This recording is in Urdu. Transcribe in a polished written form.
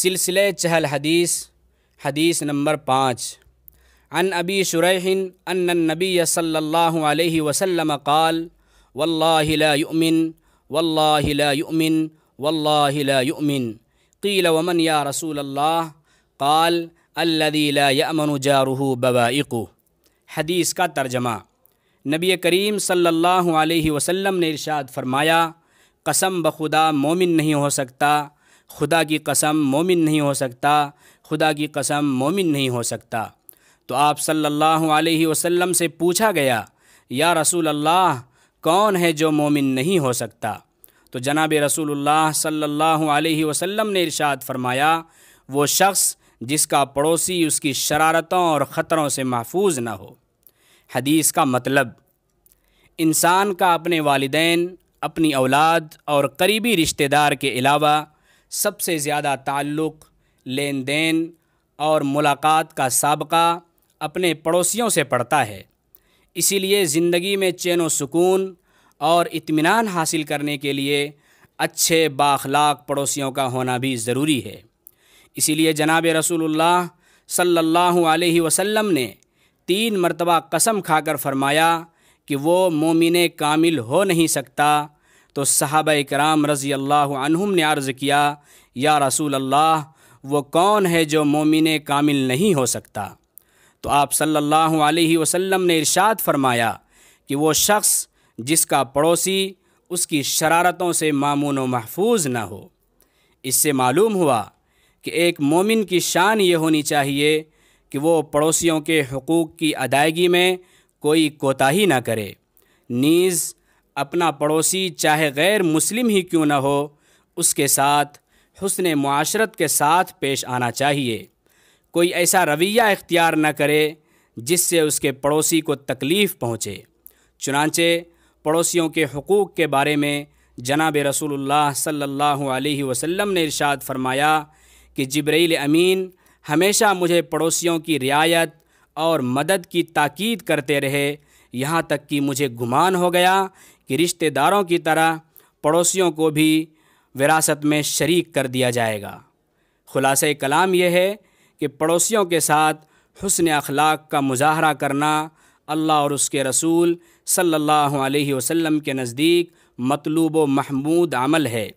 سلسلہ چہل حدیث نمبر 5 عن ابی شریح ان النبی صلی اللہ علیہ وسلم قال واللہ لا یؤمن واللہ لا یؤمن واللہ لا یؤمن قیل ومن یا رسول اللہ قال الذی لا یأمن جارہ بوائقہ۔ حدیث کا ترجمہ۔ نبی کریم صلی اللہ علیہ وسلم نے ارشاد فرمایا، قسم بخدا مومن نہیں ہو سکتا، خدا کی قسم مومن نہیں ہو سکتا، خدا کی قسم مومن نہیں ہو سکتا۔ تو آپ صلی اللہ علیہ وسلم سے پوچھا گیا، یا رسول اللہ کون ہے جو مومن نہیں ہو سکتا؟ تو جناب رسول اللہ صلی اللہ علیہ وسلم نے ارشاد فرمایا، وہ شخص جس کا پڑوسی اس کی شرارتوں اور خطروں سے محفوظ نہ ہو۔ حدیث کا مطلب، انسان کا اپنے والدین، اپنی اولاد اور قریبی رشتہ دار کے علاوہ سب سے زیادہ تعلق، لین دین اور ملاقات کا سابقہ اپنے پڑوسیوں سے پڑتا ہے۔ اسی لیے زندگی میں چین و سکون اور اطمینان حاصل کرنے کے لیے اچھے بااخلاق پڑوسیوں کا ہونا بھی ضروری ہے۔ اسی لیے جناب رسول اللہ صلی اللہ علیہ وسلم نے 3 مرتبہ قسم کھا کر فرمایا کہ وہ مومن کامل ہو نہیں سکتا۔ تو صحابہ کرام رضی اللہ عنہم نے عرض کیا، یا رسول اللہ وہ کون ہے جو مومن کامل نہیں ہو سکتا؟ تو آپ صلی اللہ علیہ وسلم نے ارشاد فرمایا کہ وہ شخص جس کا پڑوسی اس کی شرارتوں سے مامون و محفوظ نہ ہو۔ اس سے معلوم ہوا کہ ایک مومن کی شان یہ ہونی چاہیے کہ وہ پڑوسیوں کے حقوق کی ادائیگی میں کوئی کوتاہی نہ کرے، نیز اپنا پڑوسی چاہے غیر مسلم ہی کیوں نہ ہو اس کے ساتھ حسن معاشرت کے ساتھ پیش آنا چاہیے۔ کوئی ایسا رویہ اختیار نہ کرے جس سے اس کے پڑوسی کو تکلیف پہنچے۔ چنانچہ پڑوسیوں کے حقوق کے بارے میں جناب رسول اللہ صلی اللہ علیہ وسلم نے ارشاد فرمایا کہ جبرائیل امین ہمیشہ مجھے پڑوسیوں کی رعایت اور مدد کی تاکید کرتے رہے، یہاں تک کہ مجھے گمان ہو گیا کہ رشتہ داروں کی طرح پڑوسیوں کو بھی وراثت میں شریک کر دیا جائے گا۔ خلاصہ کلام یہ ہے کہ پڑوسیوں کے ساتھ حسن اخلاق کا مظاہرہ کرنا اللہ اور اس کے رسول صلی اللہ علیہ وسلم کے نزدیک مطلوب و محمود عمل ہے۔